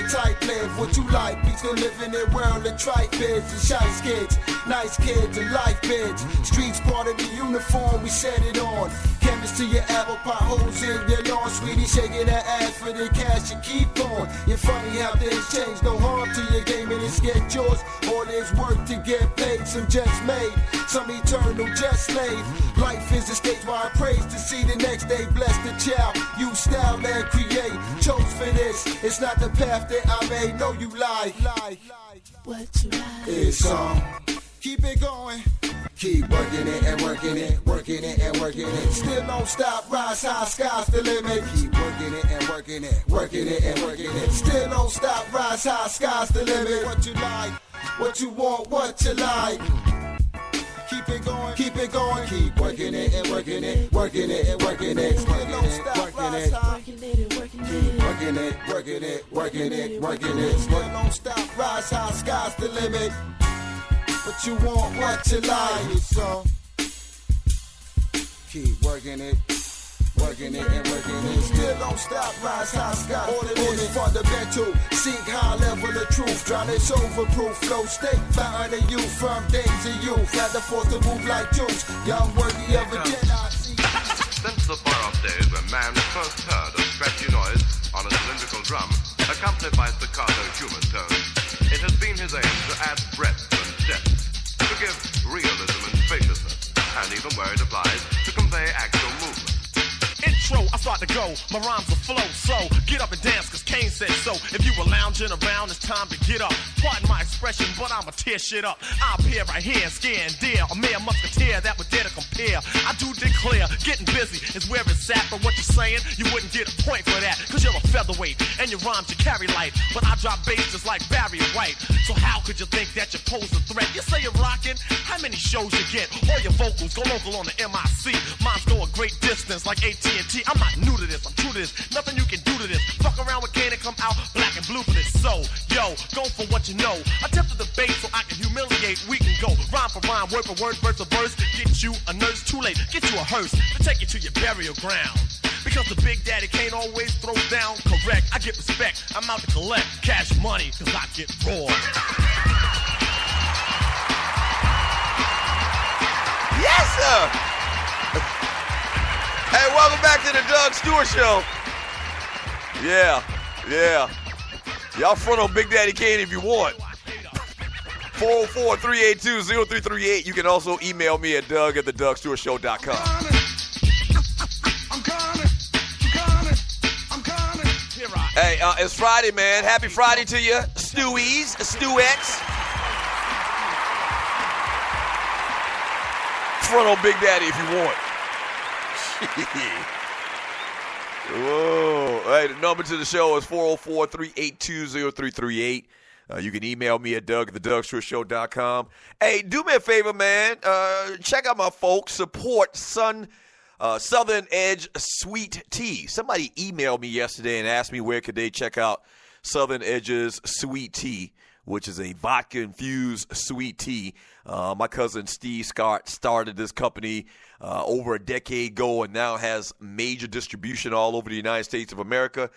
type live what you like. We still live in that world of tripe bids and shice kids. Nice kids and life bids. Streets part of the uniform, we set it on. Chemist to your apple pot holes in your lawn. Sweetie shaking that ass for the cash you keep on. You're funny how things change. No harm to your game and it's get yours. All there's work to get paid. Some just made, some eternal just slave. Life is a stage where I praise to see the next day. Bless the child, you style and create. Chose for this, it's not the path that I made. No, you lie. What you like? It's on. Keep it going. Keep working it and working it, working it and working it. Still don't stop, rise high, sky's the limit. Keep working it and working it, working it and working it. Still don't stop, rise high, sky's the limit. What you like, what you want, what you like. Keep it going, keep it going. Keep working it and working it, working it and working it. Still don't stop, rise high. Keep working it, working it, working it, working it. Still don't stop, rise high, sky's the limit. What you want, what you like, so keep working it, working it and working it. Still don't stop, rise high, sky. All it is fundamental. Seek high level of truth. Drown this overproof flow state. Fountain of youth from days of youth. Had the force to move like juice. Young worthy of a Jedi. Since the far-off days when man first heard a scratchy noise on a cylindrical drum, accompanied by staccato human tones, it has been his aim to add breadth and depth, to give realism and spaciousness, and even where it applies, to convey actual movement. Intro, I start to go, my rhymes will flow, so get up and dance, cause Kane said so. If you were lounging around, it's time to get up. Pardon my expression, but I'ma tear shit up. I appear right here, scare and dare, a mere musketeer that would dare to compare. I do declare, getting busy is where it's at, but what you're saying, you wouldn't get a point for that, cause you're a featherweight, and your rhymes you carry light, but I drop bass just like Barry White. So how could you think that you pose a threat? You say you're rocking, how many shows you get? All your vocals go local on the MIC. Mine's go a great distance like AT&T. I'm not new to this, I'm true to this. Nothing you can do to this. Fuck around with Kane and come out black and blue for this. So, yo, go for what you know. Attempt to debate so I can humiliate. We can go rhyme for rhyme, word for word, verse for verse. Get you a nurse, too late. Get you a hearse to take you to your burial ground. Because the Big Daddy Kane always throws down. Correct, I get respect. I'm out to collect cash money, cause I get raw. Yes, sir! Hey, welcome back to the Doug Stewart Show. Yeah. Y'all front on Big Daddy Kane if you want. 404-382-0338. You can also email me at doug@thedougstewartshow.com. Hey, it's Friday, man. Happy Friday to you, Stewies, Stewettes. Front on Big Daddy if you want. Whoa. Hey, the number to the show is 404-382-0338. You can email me at doug@thedougstewartshow.com. Hey, do me a favor, man. Check out my folks. Support Southern Edge Sweet Tea. Somebody emailed me yesterday and asked me where could they check out Southern Edge's Sweet Tea, which is a vodka-infused sweet tea. My cousin Steve Scott started this company over a decade ago and now has major distribution all over the United States of America.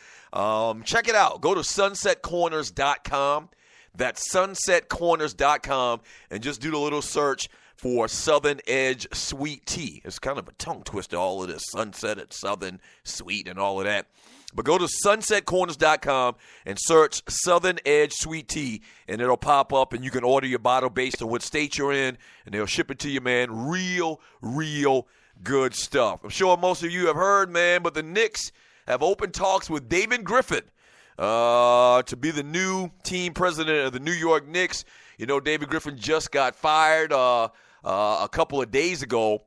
Check it out. Go to sunsetcorners.com. That's sunsetcorners.com and just do the little search for Southern Edge Sweet Tea. It's kind of a tongue twister, all of this. Sunset at Southern, Sweet, and all of that. But go to sunsetcorners.com and search Southern Edge Sweet Tea, and it'll pop up, and you can order your bottle based on what state you're in, and they'll ship it to you, man. Real good stuff. I'm sure most of you have heard, man, but the Knicks have opened talks with David Griffin to be the new team president of the New York Knicks. You know, David Griffin just got fired a couple of days ago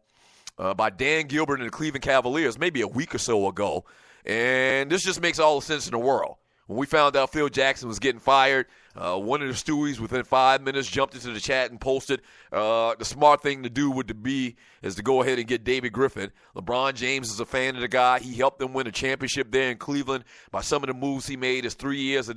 by Dan Gilbert and the Cleveland Cavaliers, maybe a week or so ago. And this just makes all the sense in the world. When we found out Phil Jackson was getting fired, one of the Stewies within 5 minutes jumped into the chat and posted the smart thing to do is to go ahead and get David Griffin. LeBron James is a fan of the guy. He helped them win a championship there in Cleveland by some of the moves he made his 3 years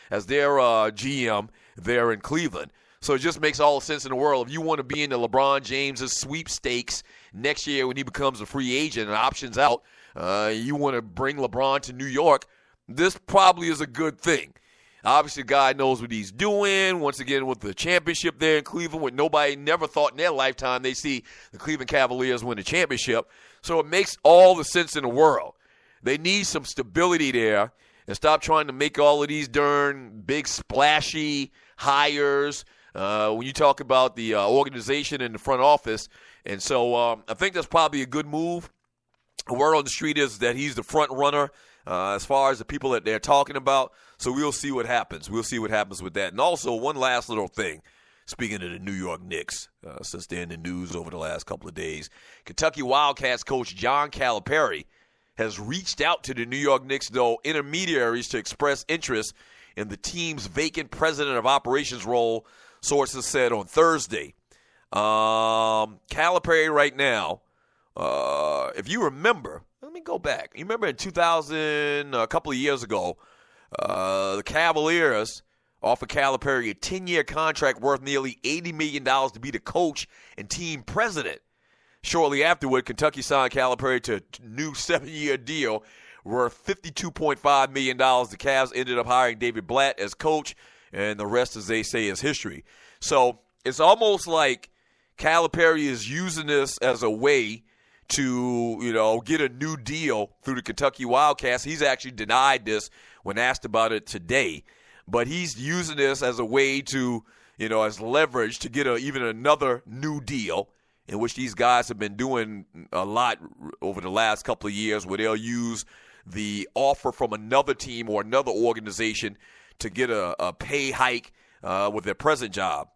as their GM there in Cleveland. So it just makes all the sense in the world. If you want to be in the LeBron James' sweepstakes next year when he becomes a free agent and options out, you want to bring LeBron to New York, this probably is a good thing. Obviously, the guy knows what he's doing. Once again, with the championship there in Cleveland, when nobody never thought in their lifetime they see the Cleveland Cavaliers win the championship. So it makes all the sense in the world. They need some stability there and stop trying to make all of these darn big splashy hires when you talk about the organization and the front office. And so I think that's probably a good move. The word on the street is that he's the front runner as far as the people that they're talking about. So we'll see what happens. We'll see what happens with that. And also, one last little thing. Speaking of the New York Knicks, since they're in the news over the last couple of days, Kentucky Wildcats coach John Calipari has reached out to the New York Knicks, though, intermediaries to express interest in the team's vacant president of operations role, sources said on Thursday. Calipari right now, if you remember, let me go back. You remember in 2000, a couple of years ago, the Cavaliers offered Calipari a 10-year contract worth nearly $80 million to be the coach and team president. Shortly afterward, Kentucky signed Calipari to a new 7-year deal worth $52.5 million. The Cavs ended up hiring David Blatt as coach, and the rest, as they say, is history. So it's almost like Calipari is using this as a way to, get a new deal through the Kentucky Wildcats. He's actually denied this when asked about it today. But he's using this as a way to, as leverage to get even another new deal, in which these guys have been doing a lot over the last couple of years, where they'll use the offer from another team or another organization to get a pay hike with their present job.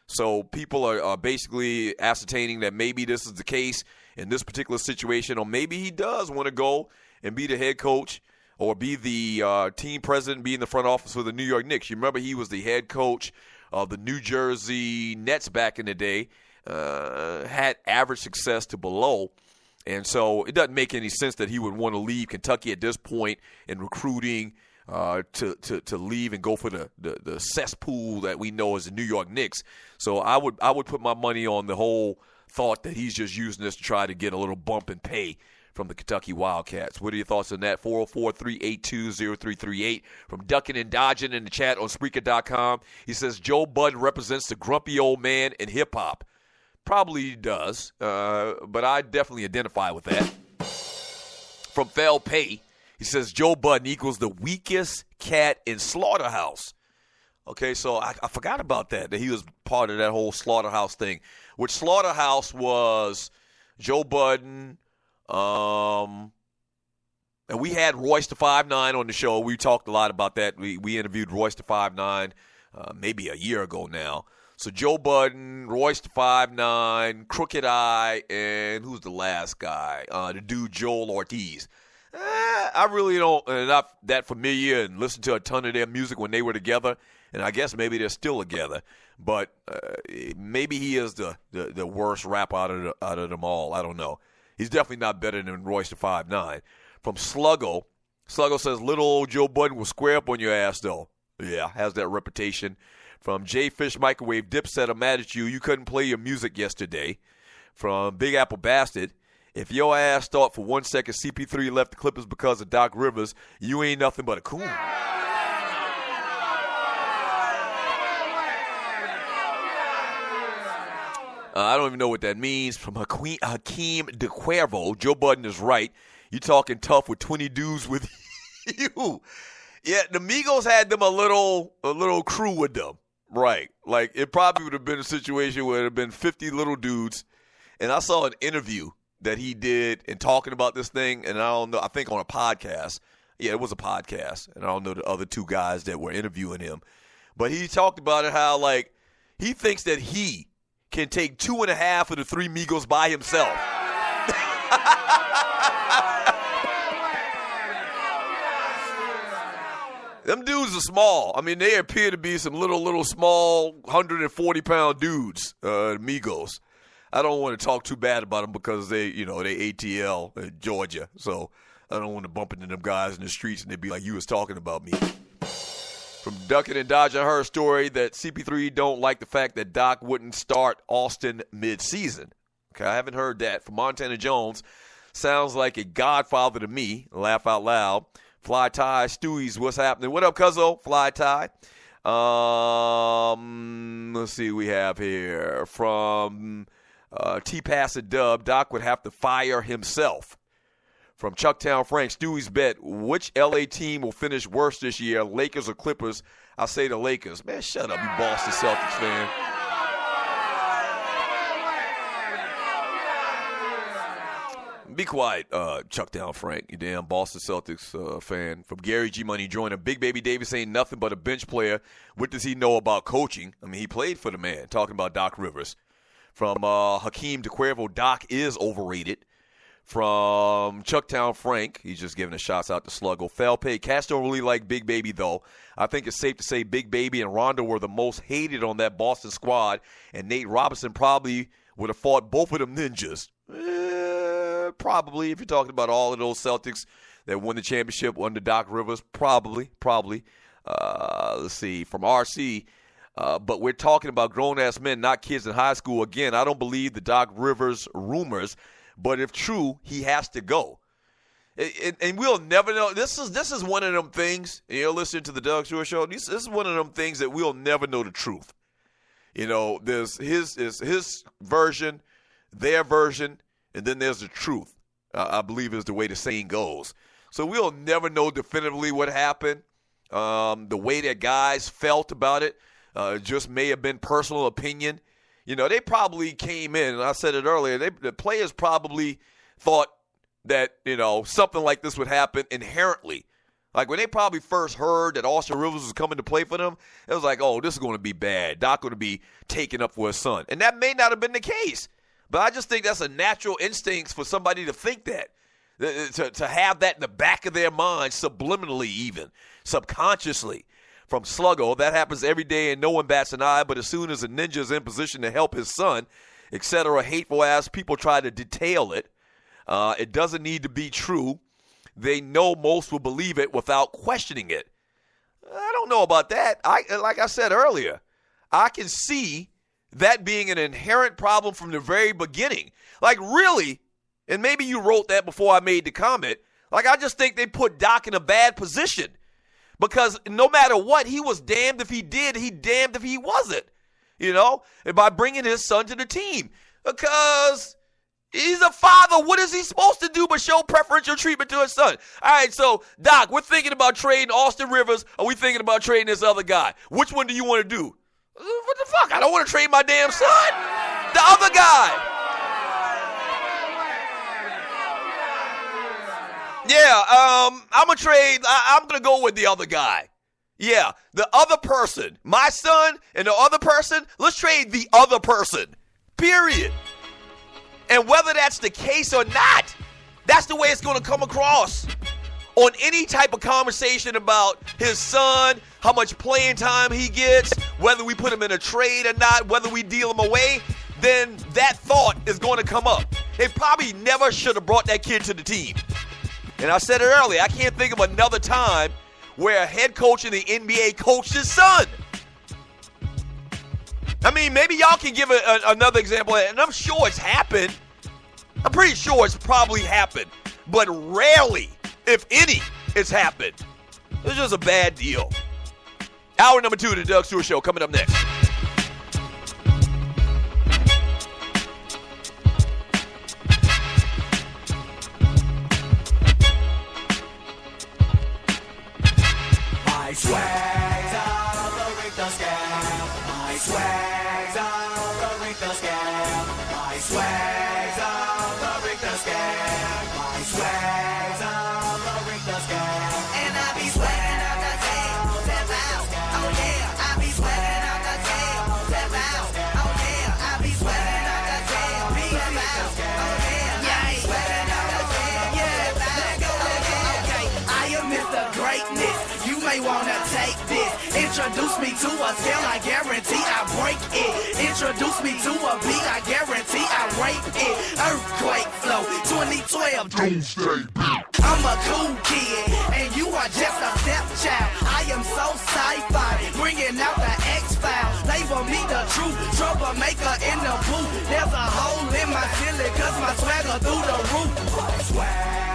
So people are basically ascertaining that maybe this is the case in this particular situation, or maybe he does want to go and be the head coach or be the team president, be in the front office for the New York Knicks. You remember he was the head coach of the New Jersey Nets back in the day, had average success to below. And so it doesn't make any sense that he would want to leave Kentucky at this point in recruiting to leave and go for the cesspool that we know as the New York Knicks. So I would put my money on the whole thought that he's just using this to try to get a little bump in pay from the Kentucky Wildcats. What are your thoughts on that? 404-382-0338 from Duckin' and Dodgin' in the chat on Spreaker.com. He says Joe Budden represents the grumpy old man in hip-hop. Probably does, but I definitely identify with that. From Fel Pay, he says Joe Budden equals the weakest cat in Slaughterhouse. Okay, so I forgot about that he was part of that whole Slaughterhouse thing, which Slaughterhouse was Joe Budden, and we had Royce the 5'9" on the show. We talked a lot about that. We interviewed Royce the 5'9" maybe a year ago now. So Joe Budden, Royce the 5'9", Crooked Eye, and who's the last guy? The dude Joel Ortiz. I really don't, not that familiar and listen to a ton of their music when they were together, and I guess maybe they're still together. But maybe he is the worst rapper out of them all. I don't know. He's definitely not better than Royce the 5'9". From Sluggo says, little old Joe Budden will square up on your ass, though. Yeah, has that reputation. From J Fish Microwave, Dipset, I'm mad at you. You couldn't play your music yesterday. From Big Apple Bastard, if your ass thought for 1 second CP3 left the Clippers because of Doc Rivers, you ain't nothing but a coon. I don't even know what that means. From Hakeem DeQuervo, Joe Budden is right. You talking tough with 20 dudes with you. Yeah, the Migos had them a little crew with them. Right. Like, it probably would have been a situation where it would have been 50 little dudes. And I saw an interview that he did in talking about this thing, and I don't know, I think on a podcast. Yeah, it was a podcast, and I don't know the other two guys that were interviewing him. But he talked about it how, like, he thinks that he can take 2.5 of the 3 Migos by himself. Them dudes are small. I mean, they appear to be some little small 140-pound dudes, Migos. I don't want to talk too bad about them because they ATL in Georgia. So I don't want to bump into them guys in the streets and they be like, you was talking about me. From Duckin' and Dodgin', I heard a story that CP3 don't like the fact that Doc wouldn't start Austin mid-season. Okay, I haven't heard that. From Montana Jones, sounds like a godfather to me. Laugh out loud. Fly Tie, Stewie's, what's happening? What up, Cuzzo? Fly Tie. Let's see what we have here. From T-Pass and Dub, Doc would have to fire himself. From Chucktown Frank, Stewie's bet, which LA team will finish worse this year, Lakers or Clippers? I say the Lakers. Man, shut up, you Boston Celtics fan. Be quiet, Chucktown Frank, you damn Boston Celtics fan. From Gary G. Money joining. Big Baby Davis ain't nothing but a bench player. What does he know about coaching? I mean, he played for the man. Talking about Doc Rivers. From Hakeem de Cuervo, Doc is overrated. From Chucktown Frank, he's just giving a shout out to Sluggo. Falpay, cats don't really like Big Baby, though. I think it's safe to say Big Baby and Rondo were the most hated on that Boston squad, and Nate Robinson probably would have fought both of them ninjas. Probably, if you're talking about all of those Celtics that won the championship under Doc Rivers, probably. Let's see, from RC, but we're talking about grown-ass men, not kids in high school. Again, I don't believe the Doc Rivers rumors, but if true, he has to go. And we'll never know. This is one of them things, listening to the Doug Stewart Show, this is one of them things that we'll never know the truth. There's his version, their version, and then there's the truth, I believe is the way the saying goes. So we'll never know definitively what happened. The way that guys felt about it just may have been personal opinion. They probably came in, and I said it earlier, the players probably thought that, something like this would happen inherently. Like when they probably first heard that Austin Rivers was coming to play for them, it was like, oh, this is going to be bad. Doc going to be taken up for his son. And that may not have been the case. But I just think that's a natural instinct for somebody to think that, to have that in the back of their mind, subliminally even, subconsciously. From Sluggo, that happens every day and no one bats an eye, but as soon as a ninja is in position to help his son, etc., hateful-ass people try to detail it. It doesn't need to be true. They know most will believe it without questioning it. I don't know about that. Like I said earlier, I can see that being an inherent problem from the very beginning. Like, really, and maybe you wrote that before I made the comment, like, I just think they put Doc in a bad position. Because no matter what, he was damned if he did, he damned if he wasn't. And by bringing his son to the team. Because he's a father. What is he supposed to do but show preferential treatment to his son? All right, so, Doc, we're thinking about trading Austin Rivers, or we thinking about trading this other guy? Which one do you want to do? What the fuck? I don't want to trade my damn son. The other guy. Yeah, I'm going to trade. I'm going to go with the other guy. Yeah, the other person. My son and the other person, let's trade the other person. Period. And whether that's the case or not, that's the way it's going to come across. On any type of conversation about his son, how much playing time he gets, whether we put him in a trade or not, whether we deal him away, then that thought is going to come up. They probably never should have brought that kid to the team. And I said it earlier, I can't think of another time where a head coach in the NBA coached his son. I mean, maybe y'all can give another example, and I'm sure it's happened. I'm pretty sure it's probably happened, but rarely, if any, it's happened. It's just a bad deal. Hour number 2 of the Doug Stewart Show coming up next. My swag's on the Richter scale. My swag's on the Richter scale. My swag's on the Richter scale. My swag's on the Richter scale. And I be sweating out the tail, step out. Oh yeah, I be sweating out the tail, step out. Oh yeah, I be sweating out the tail, step out. Oh yeah, I be sweating out the tail, yeah. Let go, okay. I am Mr. Greatness. You may wanna take this. Introduce me to a scale, I guarantee I break it. Introduce me to a beat, I guarantee I rape it. Earthquake flow, 2012 Doomsday beat. I'm a cool kid, and you are just a stepchild. I am so sci-fi, bringing out the X-Files. Label me the true troublemaker in the booth. There's a hole in my ceiling, cause my swagger through the roof. Swag.